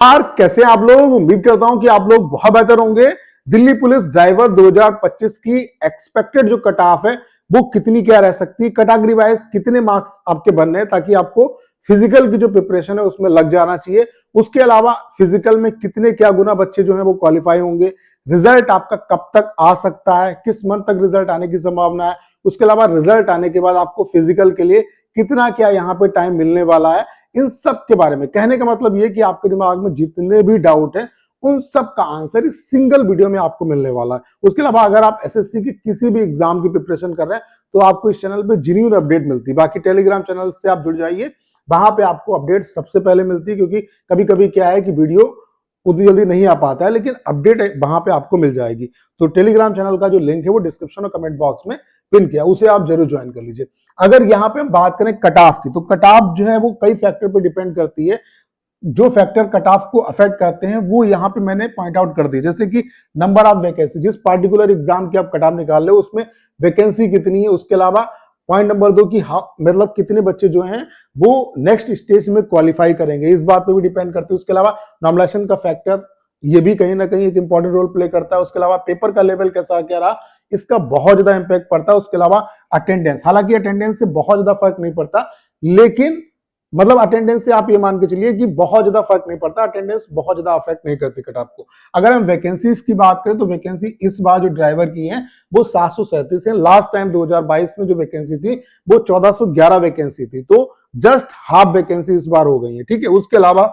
यार कैसे आप लोग। उम्मीद करता हूं कि आप लोग बहुत बेहतर होंगे। दिल्ली पुलिस ड्राइवर 2025 की एक्सपेक्टेड जो कट ऑफ है वो कितनी क्या रह सकती है, कैटेगरी वाइज कितने मार्क्स आपके बनने हैं ताकि आपको फिजिकल की जो प्रिपरेशन है उसमें लग जाना चाहिए। उसके अलावा फिजिकल में कितने क्या गुना बच्चे जो हैं वो क्वालिफाई होंगे, रिजल्ट आपका कब तक आ सकता है, किस मंथ तक रिजल्ट आने की संभावना है, उसके अलावा रिजल्ट आने के बाद आपको फिजिकल के लिए कितना क्या यहाँ पे टाइम मिलने वाला है, इन सब के बारे में कहने का मतलब ये कि आपके दिमाग में जितने भी डाउट हैं उन सब का आंसर इस सिंगल वीडियो में आपको मिलने वाला है। उसके अलावा अगर आप एसएससी की किसी भी एग्जाम की प्रिपरेशन कर रहे हैं तो आपको इस चैनल पे जेन्युइन अपडेट मिलती है। बाकी टेलीग्राम चैनल से आप जुड़ जाइए, वहां पे आपको अपडेट सबसे पहले मिलती है, क्योंकि कभी कभी क्या है कि वीडियो उतनी जल्दी नहीं आ पाता है, लेकिन अपडेट वहां पे आपको मिल जाएगी। तो टेलीग्राम चैनल का जो लिंक है वो डिस्क्रिप्शन और कमेंट बॉक्स में पिन किया, उसे आप जरूर ज्वाइन कर लीजिए। अगर यहाँ पे हम बात करें कट ऑफ की, तो कट ऑफ जो है वो कई फैक्टर पर डिपेंड करती है। जो फैक्टर कट ऑफ को अफेक्ट करते हैं वो यहाँ पे मैंने पॉइंट आउट कर दिए, जैसे कि नंबर ऑफ वैकेंसी, जिस पार्टिकुलर एग्जाम की आप कट ऑफ निकाल रहे हो उसमें वैकेंसी कितनी है। उसके अलावा पॉइंट नंबर 2 की मतलब कितने बच्चे जो हैं वो नेक्स्ट स्टेज में क्वालिफाई करेंगे, इस बात पे भी डिपेंड करते हैं। उसके अलावा नॉमिनेशन का फैक्टर ये भी कहीं ना कहीं एक इंपॉर्टेंट रोल प्ले करता है। उसके अलावा पेपर का लेवल कैसा क्या रहा, इसका बहुत ज्यादा इंपैक्ट पड़ता है। उसके अलावा अटेंडेंस, हालांकि अटेंडेंस से बहुत ज्यादा फर्क नहीं पड़ता, लेकिन मतलब अटेंडेंस से आप ये मान के चलिए कि बहुत ज्यादा फर्क नहीं पड़ता, अटेंडेंस बहुत ज्यादा अफेक्ट नहीं करती कट ऑफ को। अगर हम वैकेंसीज की बात करें तो वैकेंसी इस बार जो ड्राइवर की है वो 737 है। लास्ट टाइम 2022 में जो वैकेंसी थी वो 1411 वैकेंसी थी, तो जस्ट हाफ वैकेंसी इस बार हो गई है। ठीक है, उसके अलावा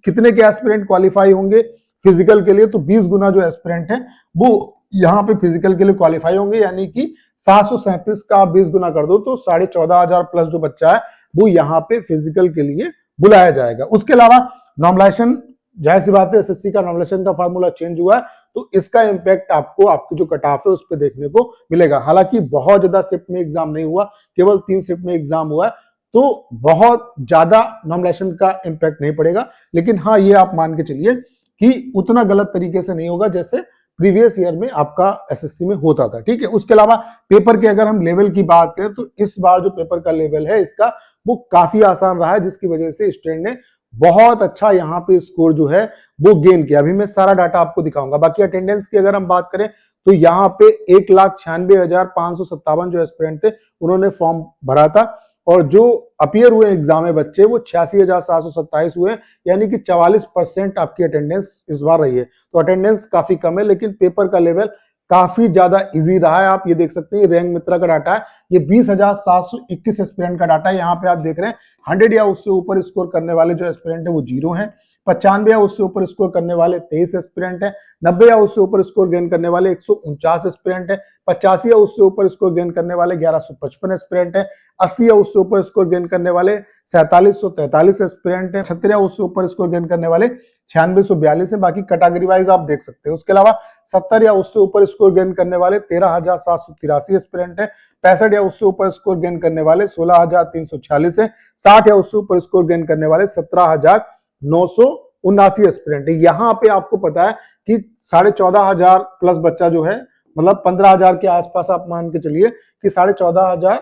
कितने के एस्पिरेंट क्वालिफाई होंगे फिजिकल के लिए, तो 20 गुना जो एस्पिरेंट है वो यहाँ पे फिजिकल के लिए क्वालिफाई होंगे, यानी कि 737 का 20 गुना कर दो तो 14,500 प्लस जो बच्चा है वो यहाँ पे फिजिकल के लिए बुलाया जाएगा। उसके अलावा नॉमिनेशन, जाहिर सी बात है एसएससी का नॉमिनेशन का फार्मूला चेंज हुआ है, तो इसका इंपैक्ट आपको आपकी जो कट ऑफ है उस पर देखने को मिलेगा। हालांकि बहुत ज्यादा शिफ्ट में एग्जाम नहीं हुआ, केवल 3 शिफ्ट में एग्जाम हुआ है, तो बहुत ज्यादा नॉमिनेशन का इंपैक्ट नहीं पड़ेगा। लेकिन हाँ, ये आप मान के चलिए कि उतना गलत तरीके से नहीं होगा जैसे प्रीवियस ईयर में आपका एसएससी में होता था। ठीक है, उसके अलावा पेपर के अगर हम लेवल की बात करें तो इस बार जो पेपर का लेवल है इसका वो काफी आसान रहा है, जिसकी वजह से स्टूडेंट ने बहुत अच्छा यहाँ पे स्कोर जो है वो गेन किया। अभी मैं सारा डाटा आपको दिखाऊंगा। बाकी अटेंडेंस की अगर हम बात करें तो यहाँ पे 1,96,557 जो एस्पिरेंट थे उन्होंने फॉर्म भरा था, और जो अपियर हुए एग्जाम में बच्चे वो 86,727 हुए, यानी कि 44% आपकी अटेंडेंस इस बार रही है। तो अटेंडेंस काफी कम है, लेकिन पेपर का लेवल काफी ज्यादा इजी रहा है। आप ये देख सकते हैं रैंक मित्रा का डाटा है, ये 20,721 एस्पिरेंट का डाटा है। यहाँ पे आप देख रहे हैं 100 या उससे ऊपर स्कोर करने वाले जो एस्पिरेंट है वो 0 है, 95 या उससे ऊपर स्कोर करने वाले 23 एस्पिरेंट है, 90 या उससे ऊपर स्कोर गेन करने वाले 149 एस्पिरेंट है, 85 या उससे ऊपर स्कोर गेन करने वाले 1155 एस्पिरेंट है, 80 या उससे ऊपर स्कोर गेन करने वाले 4743 एस्पिरेंट है, 76 या उससे ऊपर स्कोर गेन करने वाले 9642 है। बाकी कैटेगरी वाइज आप देख सकते हैं। उसके अलावा 70 या उससे ऊपर स्कोर गेन करने वाले 13,783 एस्पिरेंट है, 65 या उससे ऊपर स्कोर गेन करने वाले 16,346 है, 60 या उससे ऊपर स्कोर गेन करने वाले 17,979 एस्पिरेंट है। यहाँ पे आपको पता है कि 14,500 प्लस बच्चा जो है, मतलब 15,000 के आसपास आप मान के चलिए कि 14,500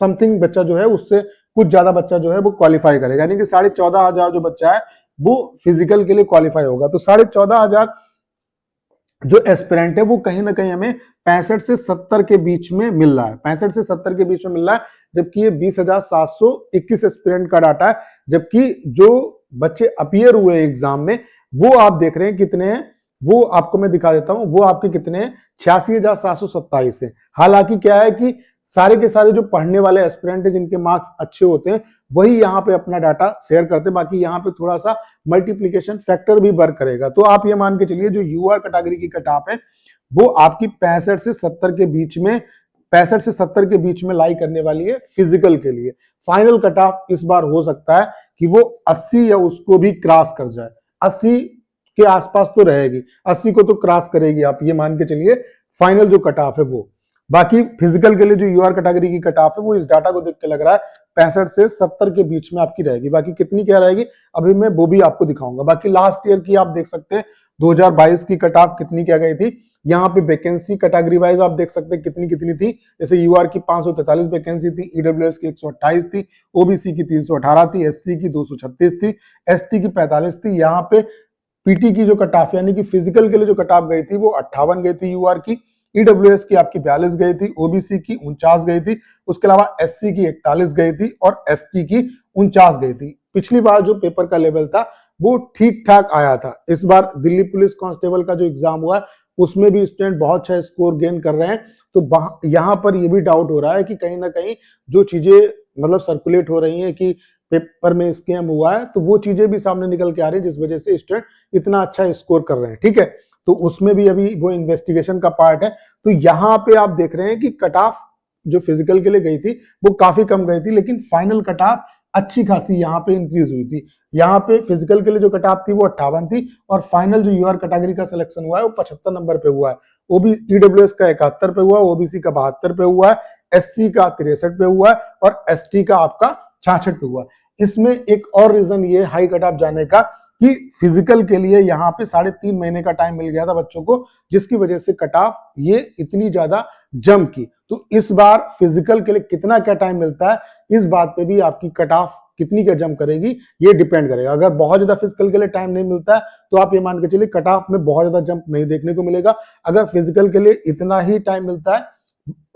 समथिंग बच्चा जो है उससे कुछ ज्यादा बच्चा जो है वो क्वालिफाई करेगा, यानी कि 14,500 जो बच्चा है वो फिजिकल के लिए क्वालिफाई होगा। तो 14,500 जो एस्पिरेंट है वो कहीं ना कहीं हमें 65 से 70 के बीच में मिल रहा है, 65 से 70 के बीच में मिल रहा है, जबकि ये 20,721 एस्पिरेंट का डाटा है। जबकि जो बच्चे अपियर हुए एग्जाम में वो आप देख रहे हैं कितने हैं, वो आपको मैं दिखा देता हूं, वो आपके कितने हैं, 86,727 है। हालांकि क्या है कि सारे के सारे जो पढ़ने वाले एस्पिरेंट है जिनके मार्क्स अच्छे होते हैं वही यहाँ पे अपना डाटा शेयर करते हैं, बाकी यहाँ पे थोड़ा सा मल्टीप्लीकेशन फैक्टर भी वर्क करेगा। तो आप ये मान के चलिए जो यूआर कैटेगरी की कट ऑफ है वो आपकी 65 से 70 के बीच में, 65 से 70 के बीच में लाई करने वाली है फिजिकल के लिए। फाइनल कट ऑफ इस बार हो सकता है कि वो 80 या उसको भी क्रॉस कर जाए, 80 के आसपास तो रहेगी, 80 को तो क्रॉस करेगी, आप ये मान के चलिए फाइनल जो कट ऑफ है वो। बाकी फिजिकल के लिए जो यूआर कैटेगरी की कट ऑफ है वो इस डाटा को देख के लग रहा है 65 से 70 के बीच में आपकी रहेगी। बाकी कितनी क्या रहेगी अभी मैं वो भी आपको दिखाऊंगा। बाकी लास्ट ईयर की आप देख सकते हैं 2022 की कट ऑफ कितनी क्या गई थी। यहाँ पे वैकेंसी कैटेगरी वाइज आप देख सकते हैं कितनी कितनी थी, जैसे यूआर की 543 वैकेंसी थी, ईडब्ल्यूएस की 128 थी, ओबीसी की 318 थी, एससी की 236 थी, एसटी की 45 थी। यहाँ पे पीटी की जो कट ऑफ यानी कि फिजिकल के लिए जो कट ऑफ गई थी वो 58 गई थी यूआर की, ईडब्ल्यूएस की आपकी 42 गई थी, ओबीसी की 49 गई थी, उसके अलावा एससी की 41 गई थी और एसटी की 49 गई थी। पिछली बार जो पेपर का लेवल था वो ठीक ठाक आया था। इस बार दिल्ली पुलिस कांस्टेबल का जो एग्जाम हुआ है उसमें भी स्टूडेंट बहुत अच्छा स्कोर गेन कर रहे हैं। तो यहाँ पर ये भी डाउट हो रहा है कि कहीं ना कहीं जो चीजें मतलब सर्कुलेट हो रही हैं कि पेपर में स्कैम हुआ है, तो वो चीजें भी सामने निकल के आ रही है जिस वजह से स्टूडेंट इतना अच्छा स्कोर कर रहे हैं। ठीक है, तो उसमें भी अभी वो इन्वेस्टिगेशन का पार्ट है। तो यहाँ पे आप देख रहे हैं कि कट ऑफ जो फिजिकल के लिए गई थी वो काफी कम गई थी, लेकिन फाइनल कट ऑफ अच्छी खासी यहाँ पे इंक्रीज हुई थी। यहाँ पे फिजिकल के लिए जो कट ऑफ थी वो 58 थी और फाइनल जो यूआर कैटेगरी का सिलेक्शन हुआ है वो 75 नंबर पे हुआ है। ओबी ईडब्ल्यूएस का 71 पे हुआ, ओबीसी का 72 पे हुआ है, एससी का 63 पे हुआ है और एसटी का आपका 66 पे हुआ। इसमें एक और रीजन ये हाई कट ऑफ जाने का कि फिजिकल के लिए यहाँ पे 3.5 महीने का टाइम मिल गया था बच्चों को, जिसकी वजह से कट ऑफ ये इतनी ज्यादा जंप की। तो इस बार फिजिकल के लिए कितना क्या टाइम मिलता है, इस बात पे भी आपकी कट ऑफ कितनी क्या जंप करेगी ये डिपेंड करेगा। अगर बहुत ज्यादा फिजिकल के लिए टाइम नहीं मिलता है तो आप ये मान के चलिए कट ऑफ में बहुत ज्यादा जंप नहीं देखने को मिलेगा। अगर फिजिकल के लिए इतना ही टाइम मिलता है,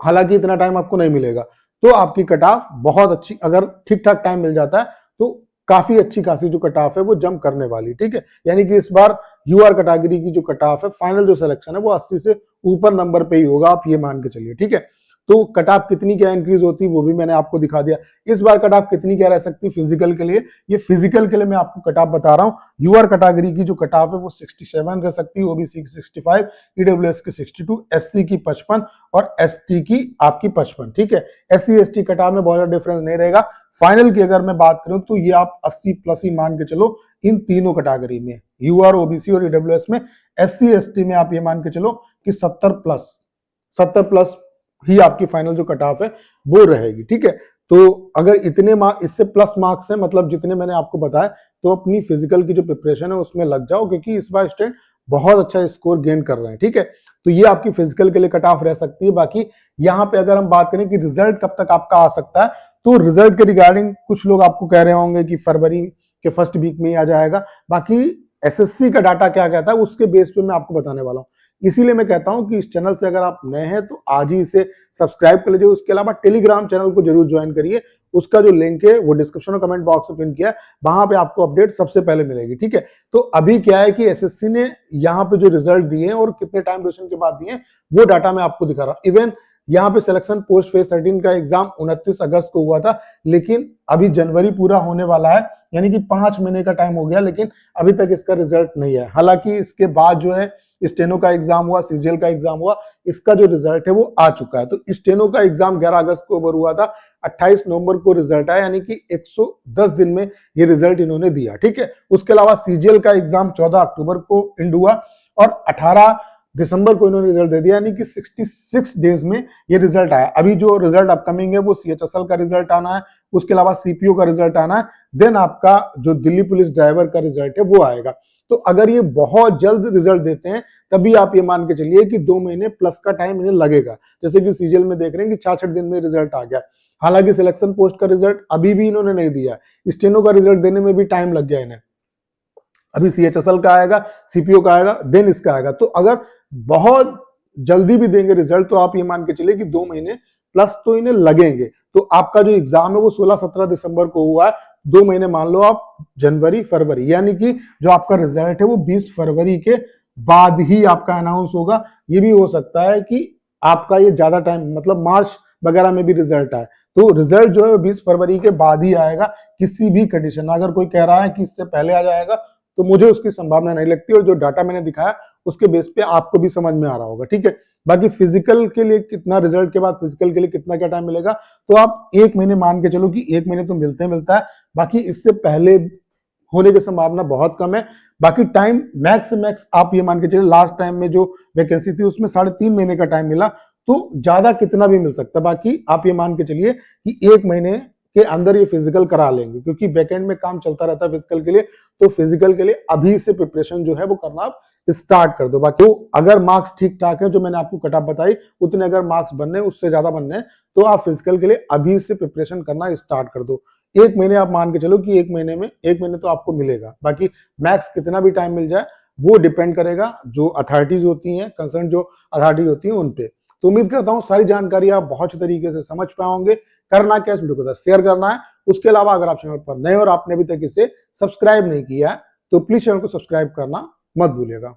हालांकि इतना टाइम आपको नहीं मिलेगा, तो आपकी कट ऑफ बहुत अच्छी, अगर ठीक ठाक टाइम मिल जाता है तो काफी अच्छी खासी जो कट ऑफ है वो जंप करने वाली। ठीक है, यानी कि इस बार यूआर कैटेगरी की जो कट ऑफ है फाइनल जो सिलेक्शन है वो 80 से ऊपर नंबर पे ही होगा, आप ये मान के चलिए। ठीक है, तो कट ऑफ कितनी क्या इंक्रीज होती वो भी मैंने आपको दिखा दिया। इस बार कट ऑफ कितनी क्या रह सकती फिजिकल के लिए, ये फिजिकल के लिए मैं आपको कट ऑफ बता रहा हूँ। यूआर कैटेगरी की जो कट ऑफ है वो 67 रह सकती है, ओबीसी की 65, ईडब्ल्यूएस की 62, एससी की 55 और एसटी की आपकी 55। ठीक है, एससी एसटी कट ऑफ में बहुत ज्यादा डिफरेंस नहीं रहेगा। फाइनल की अगर मैं बात करूं तो ये आप 80 प्लस ही मान के चलो इन तीनों कैटेगरी में, यूआर, ओबीसी और ईडब्ल्यूएस में। एससी एसटी में आप ये मान के चलो कि 70 प्लस ही आपकी फाइनल जो कट ऑफ है वो रहेगी। ठीक है, तो अगर इतने मार्क्स, इससे प्लस मार्क्स है, मतलब जितने मैंने आपको बताया, तो अपनी फिजिकल की जो प्रिपरेशन है उसमें लग जाओ, क्योंकि इस बार स्टूडेंट बहुत अच्छा स्कोर गेन कर रहे हैं। ठीक है, तो ये आपकी फिजिकल के लिए कट ऑफ रह सकती है। बाकी यहाँ पे अगर हम बात करें कि रिजल्ट कब तक आपका आ सकता है, तो रिजल्ट के रिगार्डिंग कुछ लोग आपको कह रहे होंगे कि फरवरी के फर्स्ट वीक में ही आ जाएगा। बाकी एसएससी का डाटा क्या कहता है उसके बेस पे मैं आपको बताने वाला हूँ। इसीलिए मैं कहता हूं कि इस चैनल से अगर आप नए हैं तो आज ही इसे सब्सक्राइब कर लीजिए। उसके अलावा टेलीग्राम चैनल को जरूर ज्वाइन करिए, उसका जो लिंक है वो डिस्क्रिप्शन और कमेंट बॉक्स में पिन किया है, वहां पे आपको अपडेट सबसे पहले मिलेगी। ठीक है, तो अभी क्या है कि एसएससी ने यहाँ पे जो रिजल्ट दिए हैं और कितने टाइम ड्यूरेशन के बाद दिए हैं वो डाटा मैं आपको दिखा रहा हूँ। इवन यहाँ पे सिलेक्शन पोस्ट फेज 13 का एग्जाम 29 अगस्त को हुआ था, लेकिन अभी जनवरी पूरा होने वाला है, यानी कि 5 महीने का टाइम हो गया, लेकिन अभी तक इसका रिजल्ट नहीं है। हालांकि इसके बाद जो है स्टेनो का एग्जाम हुआ, सीजीएल का एग्जाम हुआ, इसका जो रिजल्ट है वो आ चुका है। तो स्टेनो का एग्जाम 11 अगस्त को ओवर हुआ था, 28 नवंबर को रिजल्ट आया, यानी कि 110 दिन में ये रिजल्ट इन्होंने दिया। ठीक है, उसके अलावा सीजीएल का एग्जाम 14 अक्टूबर को एंड हुआ और 18 दिसंबर को इन्होंने रिजल्ट दे दिया, यानी कि 66 डेज में ये रिजल्ट आया। अभी जो रिजल्ट अपकमिंग है वो सीएचएसएल का रिजल्ट आना है, उसके अलावा सीपीओ का रिजल्ट आना है, देन आपका जो दिल्ली पुलिस ड्राइवर का रिजल्ट है वो आएगा। तो अगर ये बहुत जल्द रिजल्ट देते हैं तभी आप ये मान के चलिए कि 2 महीने प्लस का टाइम इन्हें लगेगा। जैसे कि सीजीएल में देख रहे हैं कि 66 दिन में रिजल्ट आ गया। हालांकि सिलेक्शन पोस्ट का रिजल्ट अभी भी इन्होंने नहीं दिया, स्टेनो का रिजल्ट देने में भी टाइम लग गया इन्हें। अभी सीएचएसएल का आएगा, सीपीओ का आएगा, देन इसका आएगा। तो अगर बहुत जल्दी भी देंगे रिजल्ट तो आप ये मान के चलिए कि 2 महीने प्लस तो इन्हें लगेंगे। तो आपका जो एग्जाम है वो 16-17 दिसंबर को हुआ है, 2 महीने मान लो आप, जनवरी फरवरी, यानी कि जो आपका रिजल्ट है वो 20 फरवरी के बाद ही आपका अनाउंस होगा। ये भी हो सकता है कि आपका ये ज्यादा टाइम, मतलब मार्च वगैरह में भी रिजल्ट आए। तो रिजल्ट जो है 20 फरवरी के बाद ही आएगा किसी भी कंडीशन में। अगर कोई कह रहा है कि इससे पहले आ जाएगा तो मुझे उसकी संभावना नहीं लगती, और जो डाटा मैंने दिखाया उसके बेस पे आपको भी समझ में आ रहा होगा। ठीक है, बाकी फिजिकल के लिए कितना, रिजल्ट के बाद फिजिकल के लिए कितना क्या टाइम मिलेगा, तो आप 1 महीने मान के चलो कि 1 महीने तो मिलता है। बाकी इससे पहले होने की संभावना बहुत कम है। बाकी टाइम मैक्स से मैक्स आप ये मान के चलिए, लास्ट टाइम में जो वैकेंसी थी उसमें 3.5 महीने का टाइम मिला, तो ज्यादा कितना भी मिल सकता है। बाकी आप ये मान के चलिए कि 1 महीने के अंदर ये फिजिकल करा लेंगे, क्योंकि बैकएंड में काम चलता रहता है फिजिकल के लिए। तो फिजिकल के लिए अभी से प्रिपरेशन जो है वो करना आप स्टार्ट कर दो। बाकी अगर मार्क्स ठीक ठाक है, जो मैंने आपको कट ऑफ बताई उतने अगर मार्क्स बनने, उससे ज्यादा बनने, तो आप फिजिकल के लिए अभी से प्रिपरेशन करना स्टार्ट कर दो। 1 महीने आप मान के चलो कि 1 महीने तो आपको मिलेगा। बाकी मैक्स कितना भी टाइम मिल जाए वो डिपेंड करेगा जो अथॉरिटीज होती हैं, कंसर्न जो अथॉरिटी होती है उन पे। तो उम्मीद करता हूँ सारी जानकारी आप बहुत अच्छे तरीके से समझ पाए होंगे। करना क्या, इस वीडियो को शेयर करना है। उसके अलावा अगर आप चैनल पर नए और आपने अभी तक इसे सब्सक्राइब नहीं किया है तो प्लीज चैनल को सब्सक्राइब करना मत भूलिएगा।